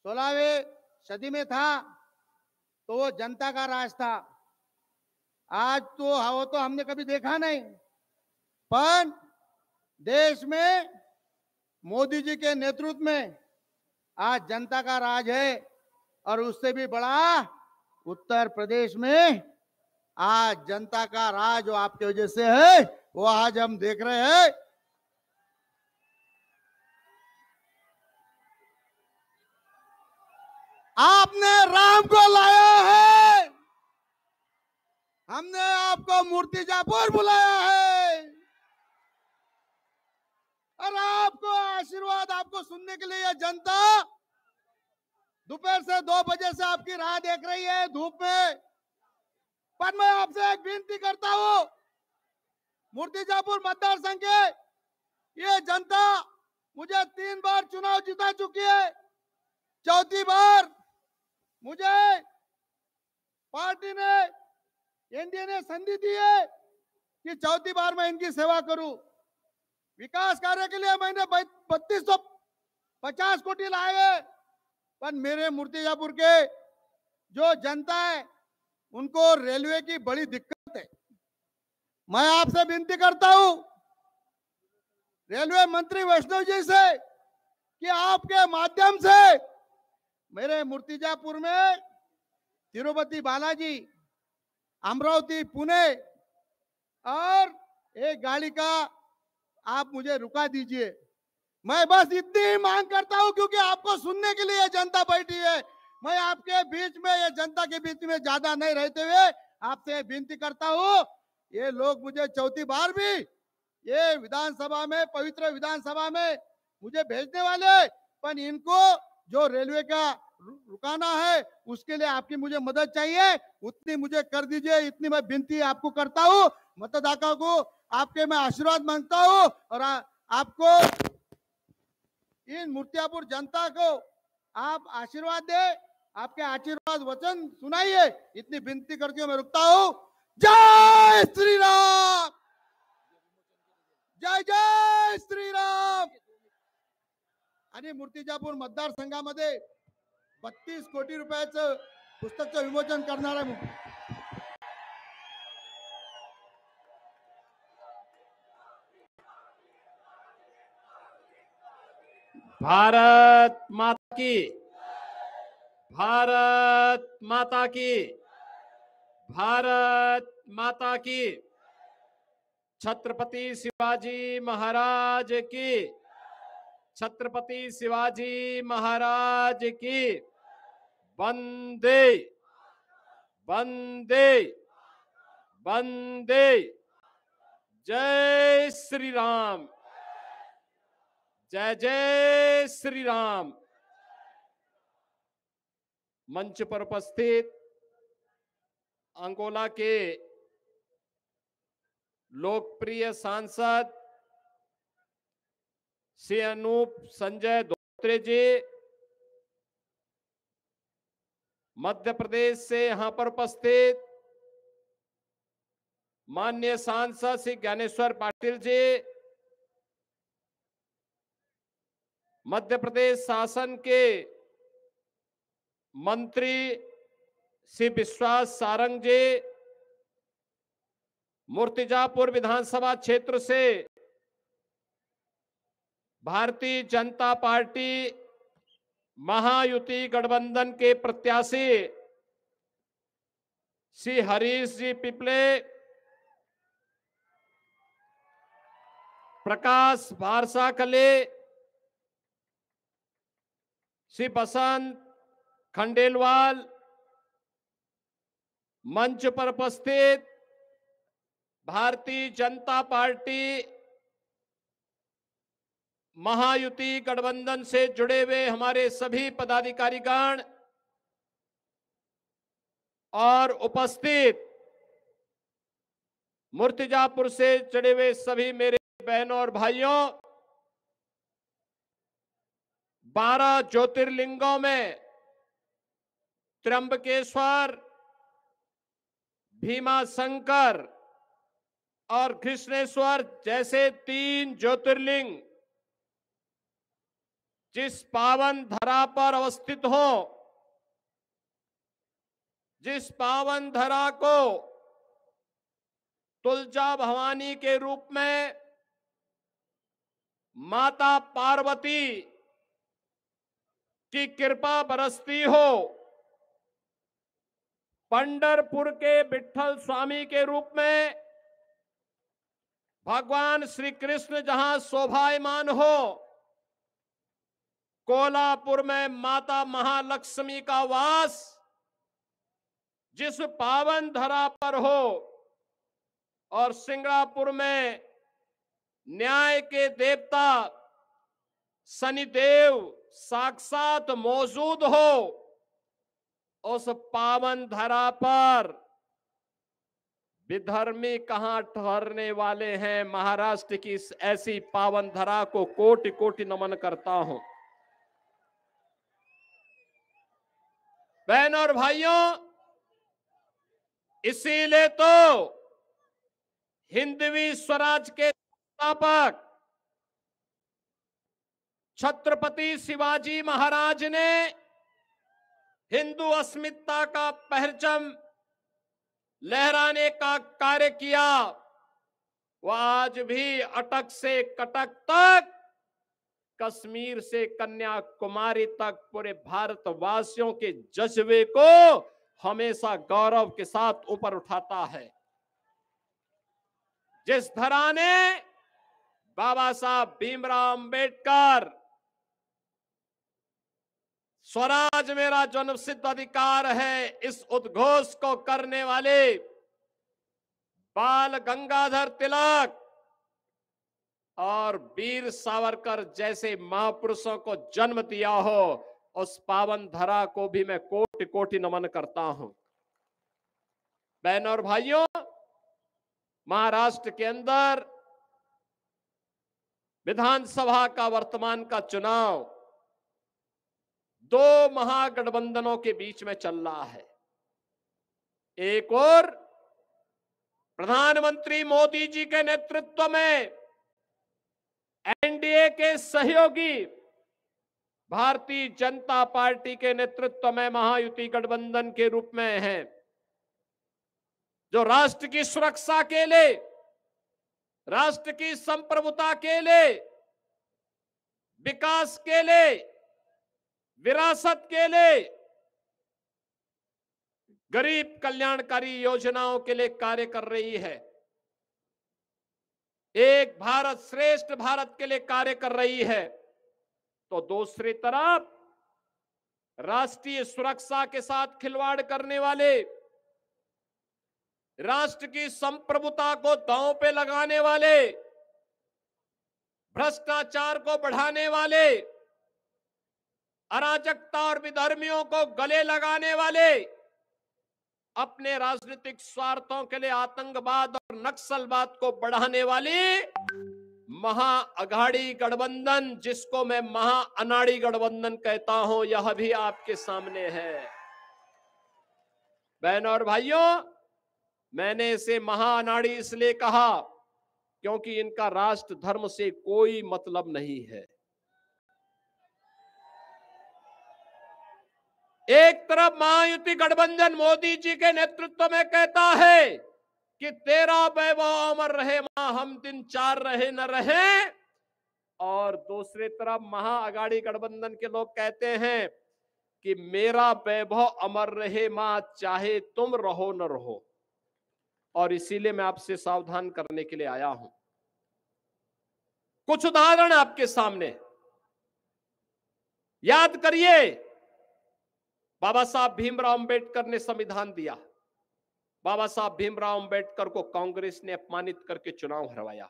16वीं सदी में था तो वो जनता का राज था। आज तो वो तो हमने कभी देखा नहीं, पर देश में मोदी जी के नेतृत्व में आज जनता का राज है। और उससे भी बड़ा उत्तर प्रदेश में आज जनता का राज जो आपकी वजह से है वो आज हम देख रहे हैं। आपने राम को लाया है, हमने आपको मूर्तिजापुर बुलाया है और आपको आशीर्वाद आपको सुनने के लिए यह जनता दोपहर से 2 बजे से आपकी राह देख रही है धूप में। पर मैं आपसे एक विनती करता हूं, मूर्तिजापुर मतदार संघ के ये जनता मुझे 3 बार चुनाव जिता चुकी है। चौथी बार मुझे पार्टी ने एनडीए ने संधि दी है कि चौथी बार मैं इनकी सेवा करूं। विकास कार्य के लिए मैंने 3250 कोटी लाए हैं, पर मेरे मूर्तिजापुर के जो जनता है उनको रेलवे की बड़ी दिक्कत है। मैं आपसे विनती करता हूं रेलवे मंत्री वैष्णव जी से कि आपके माध्यम से मेरे मूर्तिजापुर में तिरुपति बालाजी, अमरावती, पुणे और एक गाड़ी का आप मुझे रुका दीजिए। मैं बस इतनी ही मांग करता हूं क्योंकि आपको सुनने के लिए जनता बैठी है। मैं आपके बीच में ये जनता के बीच में ज्यादा नहीं रहते हुए आपसे विनती करता हूं, ये लोग मुझे चौथी बार भी ये विधानसभा में, पवित्र विधानसभा में मुझे भेजने वाले, पर इनको जो रेलवे का रुकाना है उसके लिए आपकी मुझे मदद चाहिए, उतनी मुझे कर दीजिए। इतनी मैं विनती आपको करता हूं। मतदाता को आपके मैं आशीर्वाद मांगता हूं और आपको इन मूर्तिजापुर जनता को आप आशीर्वाद दे, आपके आशीर्वाद वचन सुनाइए, इतनी विनती करके मैं रुकता हूं। जय श्री राम, जय जय श्री राम। आणि मूर्तिजापुर मतदारसंघामध्ये 32 कोटी रुपयाचं पुस्तकचं विमोचन करणारा भारत माता की, भारत माता की, भारत माता की। छत्रपति शिवाजी महाराज की, छत्रपति शिवाजी महाराज की। वंदे वंदे वंदे। जय श्री राम, जय जय श्री राम। मंच पर उपस्थित अंगोला के लोकप्रिय सांसद श्री अनूप संजय धोत्रे जी, मध्य प्रदेश से यहां पर उपस्थित माननीय सांसद श्री ज्ञानेश्वर पाटिल जी, मध्य प्रदेश शासन के मंत्री श्री विश्वास सारंग जी, मूर्तिजापुर विधानसभा क्षेत्र से भारतीय जनता पार्टी महायुति गठबंधन के प्रत्याशी श्री हरीश जी पिपले, प्रकाश भारसाकले, श्री बसंत खंडेलवाल, मंच पर उपस्थित भारतीय जनता पार्टी महायुति गठबंधन से जुड़े हुए हमारे सभी पदाधिकारीगण और उपस्थित मूर्तिजापुर से जुड़े हुए सभी मेरे बहनों और भाइयों, 12 ज्योतिर्लिंगों में त्र्यंबकेश्वर, भीमा शंकर और कृष्णेश्वर जैसे 3 ज्योतिर्लिंग जिस पावन धरा पर अवस्थित हो, जिस पावन धरा को तुलजा भवानी के रूप में माता पार्वती की कृपा बरसती हो, पंढरपुर के विठ्ठल स्वामी के रूप में भगवान श्री कृष्ण जहां शोभायमान हो, कोल्हापुर में माता महालक्ष्मी का वास जिस पावन धरा पर हो, और सिंगापुर में न्याय के देवता शनिदेव साक्षात मौजूद हो, उस पावन धरा पर विधर्मी कहां ठहरने वाले हैं। महाराष्ट्र की इस ऐसी पावन धरा को कोटि कोटि नमन करता हूं। बहनों और भाइयों, इसीलिए तो हिंदवी स्वराज के संस्थापक छत्रपति शिवाजी महाराज ने हिंदू अस्मिता का परचम लहराने का कार्य किया। वह आज भी अटक से कटक तक, कश्मीर से कन्याकुमारी तक पूरे भारतवासियों के जज्बे को हमेशा गौरव के साथ ऊपर उठाता है। जिस धरा ने बाबा साहब भीमराव अंबेडकर स्वराज मेरा जन्मसिद्ध अधिकार है, इस उद्घोष को करने वाले बाल गंगाधर तिलक और वीर सावरकर जैसे महापुरुषों को जन्म दिया हो, उस पावन धरा को भी मैं कोटि कोटि नमन करता हूं। बहनों और भाइयों, महाराष्ट्र के अंदर विधानसभा का वर्तमान का चुनाव दो महागठबंधनों के बीच में चल रहा है। एक और प्रधानमंत्री मोदी जी के नेतृत्व में एनडीए के सहयोगी भारतीय जनता पार्टी के नेतृत्व में महायुति गठबंधन के रूप में है, जो राष्ट्र की सुरक्षा के लिए, राष्ट्र की संप्रभुता के लिए, विकास के लिए, विरासत के लिए, गरीब कल्याणकारी योजनाओं के लिए कार्य कर रही है। एक भारत श्रेष्ठ भारत के लिए कार्य कर रही है, तो दूसरी तरफ राष्ट्रीय सुरक्षा के साथ खिलवाड़ करने वाले, राष्ट्र की संप्रभुता को दांव पे लगाने वाले, भ्रष्टाचार को बढ़ाने वाले, अराजकता और विधर्मियों को गले लगाने वाले, अपने राजनीतिक स्वार्थों के लिए आतंकवाद और नक्सलवाद को बढ़ाने वाली महाअघाड़ी गठबंधन, जिसको मैं महाअनाड़ी गठबंधन कहता हूं, यह भी आपके सामने है। बहनों और भाइयों, मैंने इसे महाअनाड़ी इसलिए कहा क्योंकि इनका राष्ट्र धर्म से कोई मतलब नहीं है। एक तरफ महायुति गठबंधन मोदी जी के नेतृत्व में कहता है कि तेरा वैभव अमर रहे, मां हम दिन चार रहे न रहे, और दूसरी तरफ महाअघाड़ी गठबंधन के लोग कहते हैं कि मेरा वैभव अमर रहे, मां चाहे तुम रहो न रहो। और इसीलिए मैं आपसे सावधान करने के लिए आया हूं। कुछ उदाहरण आपके सामने याद करिए। बाबा साहब भीमराव अंबेडकर ने संविधान दिया। बाबा साहब भीमराव अंबेडकर को कांग्रेस ने अपमानित करके चुनाव हरवाया।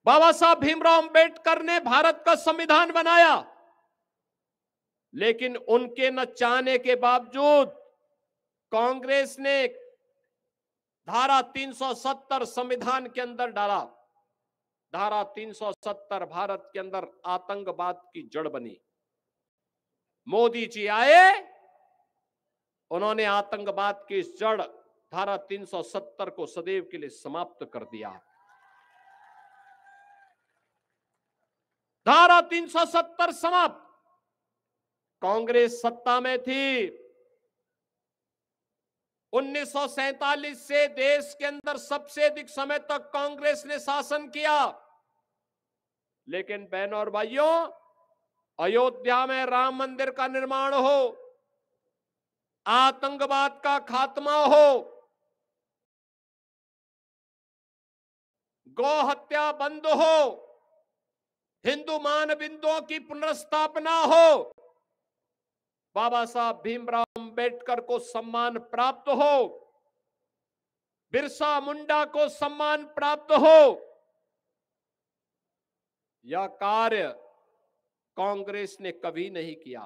बाबा साहब भीमराव अंबेडकर ने भारत का संविधान बनाया, लेकिन उनके न चाहने के बावजूद कांग्रेस ने धारा 370 संविधान के अंदर डाला। धारा 370 भारत के अंदर आतंकवाद की जड़ बनी। मोदी जी आए, उन्होंने आतंकवाद की जड़ धारा 370 को सदैव के लिए समाप्त कर दिया। धारा 370 समाप्त। कांग्रेस सत्ता में थी। 1947 से देश के अंदर सबसे अधिक समय तक कांग्रेस ने शासन किया। लेकिन बहनों और भाइयों, अयोध्या में राम मंदिर का निर्माण हो, आतंकवाद का खात्मा हो, गौ हत्या बंद हो, हिंदू मानबिंदुओं की पुनर्स्थापना हो, बाबा साहब भीमराव अंबेडकर को सम्मान प्राप्त हो, बिरसा मुंडा को सम्मान प्राप्त हो, यह कार्य कांग्रेस ने कभी नहीं किया।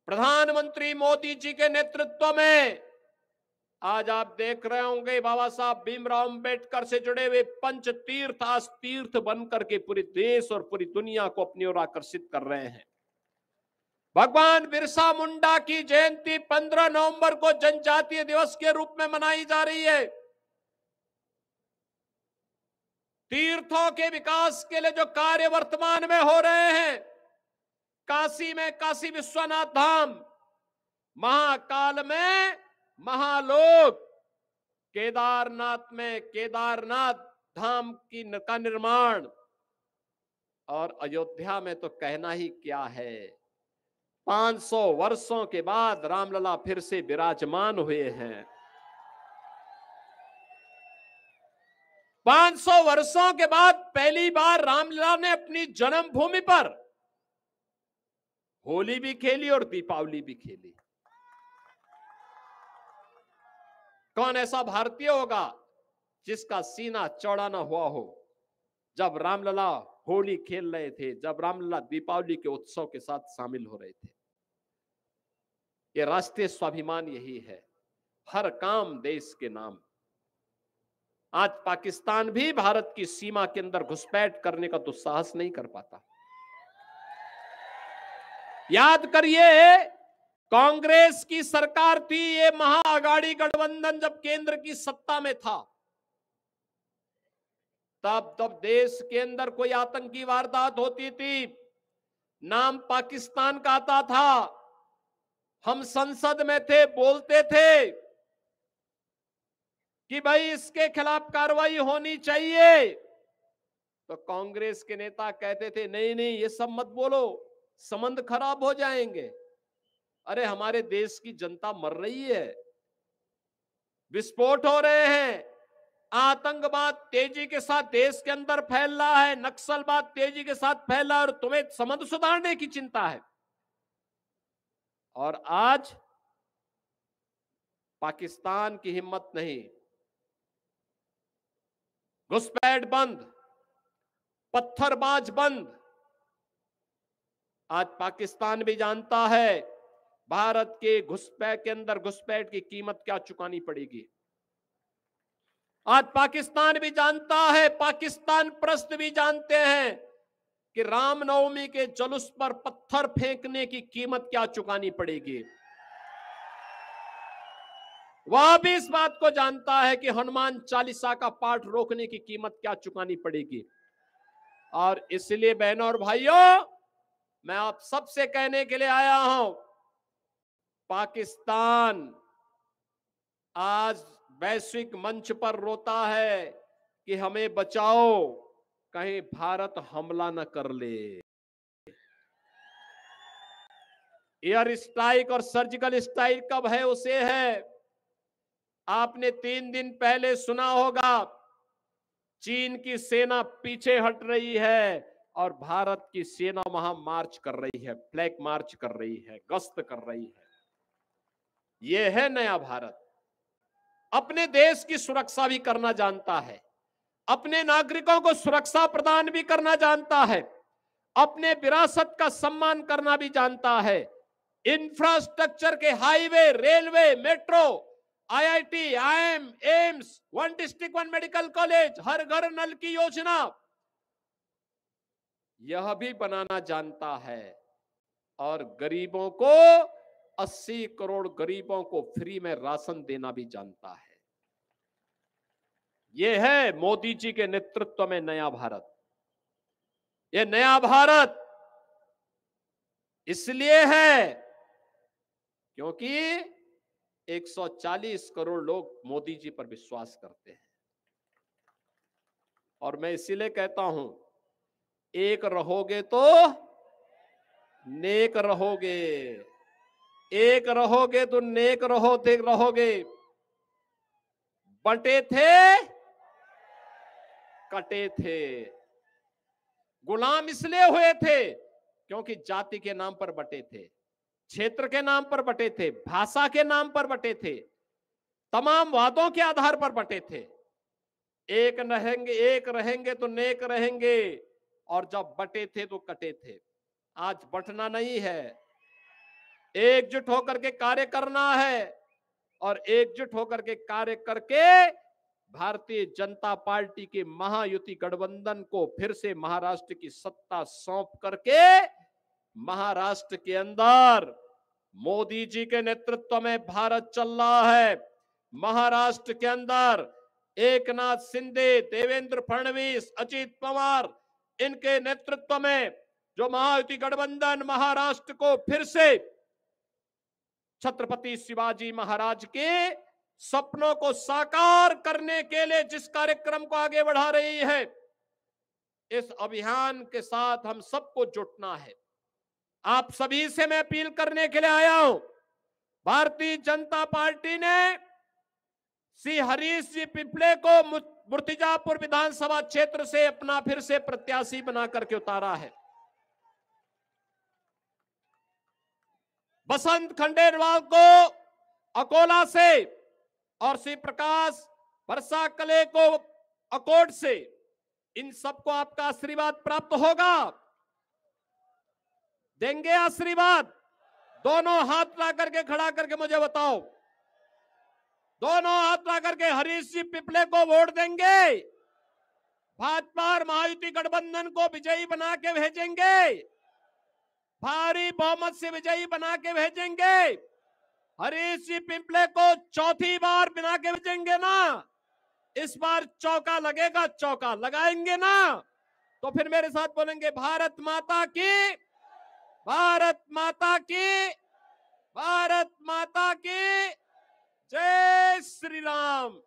प्रधानमंत्री मोदी जी के नेतृत्व में आज आप देख रहे होंगे बाबा साहब भीमराव अंबेडकर से जुड़े हुए पंच तीर्थ आज तीर्थ बनकर के पूरे देश और पूरी दुनिया को अपनी ओर आकर्षित कर रहे हैं। भगवान बिरसा मुंडा की जयंती 15 नवंबर को जनजातीय दिवस के रूप में मनाई जा रही है। तीर्थों के विकास के लिए जो कार्य वर्तमान में हो रहे हैं, काशी में काशी विश्वनाथ धाम, महाकाल में महालोक, केदारनाथ में केदारनाथ धाम का निर्माण, और अयोध्या में तो कहना ही क्या है। 500 वर्षों के बाद रामलला फिर से विराजमान हुए हैं। 500 वर्षों के बाद पहली बार रामलला ने अपनी जन्मभूमि पर होली भी खेली और दीपावली भी खेली। कौन ऐसा भारतीय होगा जिसका सीना चौड़ा ना हुआ हो जब रामलला होली खेल रहे थे, जब रामलला दीपावली के उत्सव के साथ शामिल हो रहे थे। ये राष्ट्रीय स्वाभिमान यही है, हर काम देश के नाम। आज पाकिस्तान भी भारत की सीमा के अंदर घुसपैठ करने का दुस्साहस नहीं कर पाता। याद करिए, कांग्रेस की सरकार थी, ये महाअघाड़ी गठबंधन जब केंद्र की सत्ता में था, तब देश के अंदर कोई आतंकी वारदात होती थी, नाम पाकिस्तान का आता था। हम संसद में थे, बोलते थे कि भाई इसके खिलाफ कार्रवाई होनी चाहिए, तो कांग्रेस के नेता कहते थे नहीं नहीं ये सब मत बोलो, संबंध खराब हो जाएंगे। अरे हमारे देश की जनता मर रही है, विस्फोट हो रहे हैं, आतंकवाद तेजी के साथ देश के अंदर फैल रहा है, नक्सलवाद तेजी के साथ फैल रहा है, और तुम्हें संबंध सुधारने की चिंता है। और आज पाकिस्तान की हिम्मत नहीं, घुसपैठ बंद, पत्थरबाज बंद। आज पाकिस्तान भी जानता है भारत के घुसपैठ के अंदर घुसपैठ की कीमत क्या चुकानी पड़ेगी। आज पाकिस्तान भी जानता है, पाकिस्तान प्रस्त भी जानते हैं कि रामनवमी के जुलूस पर पत्थर फेंकने की कीमत क्या चुकानी पड़ेगी। वह भी इस बात को जानता है कि हनुमान चालीसा का पाठ रोकने की कीमत क्या चुकानी पड़ेगी। और इसलिए बहनों और भाइयों, मैं आप सबसे कहने के लिए आया हूं, पाकिस्तान आज वैश्विक मंच पर रोता है कि हमें बचाओ, कहीं भारत हमला न कर ले। एयर स्ट्राइक और सर्जिकल स्ट्राइक कब है उसे है। आपने 3 दिन पहले सुना होगा, चीन की सेना पीछे हट रही है और भारत की सेना वहां मार्च कर रही है, फ्लैग मार्च कर रही है, गश्त कर रही है। यह है नया भारत। अपने देश की सुरक्षा भी करना जानता है, अपने नागरिकों को सुरक्षा प्रदान भी करना जानता है, अपने विरासत का सम्मान करना भी जानता है। इंफ्रास्ट्रक्चर के highway, railway, metro, IIT, IIM, AIIMS, 1 district 1 medical college, हर घर नल की योजना, यह भी बनाना जानता है। और गरीबों को, 80 करोड़ गरीबों को फ्री में राशन देना भी जानता है। यह है मोदी जी के नेतृत्व में नया भारत। ये नया भारत इसलिए है क्योंकि 140 करोड़ लोग मोदी जी पर विश्वास करते हैं। और मैं इसीलिए कहता हूं, एक रहोगे तो नेक रहोगे, एक रहोगे तो नेक रहोगे। बंटे थे, कटे थे, गुलाम इसलिए हुए थे क्योंकि जाति के नाम पर बटे थे, क्षेत्र के नाम पर बटे थे, भाषा के नाम पर बटे थे, तमाम वादों के आधार पर बटे थे। एक रहेंगे तो नेक रहेंगे, और जब बटे थे तो कटे थे। आज बटना नहीं है, एकजुट होकर के कार्य करना है, और एकजुट होकर के कार्य करके भारतीय जनता पार्टी के महायुति गठबंधन को फिर से महाराष्ट्र की सत्ता सौंप करके महाराष्ट्र के अंदर मोदी जी के नेतृत्व में भारत चल रहा है। महाराष्ट्र के अंदर एकनाथ शिंदे, देवेंद्र फडणवीस, अजित पवार, इनके नेतृत्व में जो महायुति गठबंधन महाराष्ट्र को फिर से छत्रपति शिवाजी महाराज के सपनों को साकार करने के लिए जिस कार्यक्रम को आगे बढ़ा रही है, इस अभियान के साथ हम सबको जुटना है। आप सभी से मैं अपील करने के लिए आया हूं। भारतीय जनता पार्टी ने श्री हरीश जी पिपले को मूर्तिजापुर विधानसभा क्षेत्र से अपना फिर से प्रत्याशी बना करके उतारा है। बसंत खंडेलवाल को अकोला से और श्री प्रकाश वर्षा कले को अकोट से, इन सबको आपका आशीर्वाद प्राप्त होगा। देंगे आशीर्वाद? दोनों हाथ ला करके खड़ा करके मुझे बताओ, दोनों हाथ ला करके हरीश जी पिपले को वोट देंगे? भाजपा और महायुति गठबंधन को विजयी बना के भेजेंगे, भारी बहुमत से विजयी बना के भेजेंगे? हरीश जी पिपले को चौथी बार बना के भेजेंगे ना? इस बार चौका लगेगा, चौका लगाएंगे ना? तो फिर मेरे साथ बोलेंगे, भारत माता की, भारत माता की, भारत माता की जय श्री राम,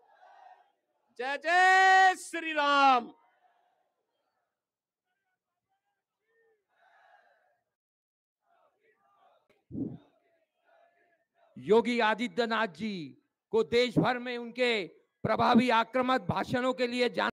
जय जय श्री राम। योगी आदित्यनाथ जी को देश भर में उनके प्रभावी आक्रामक भाषणों के लिए जाना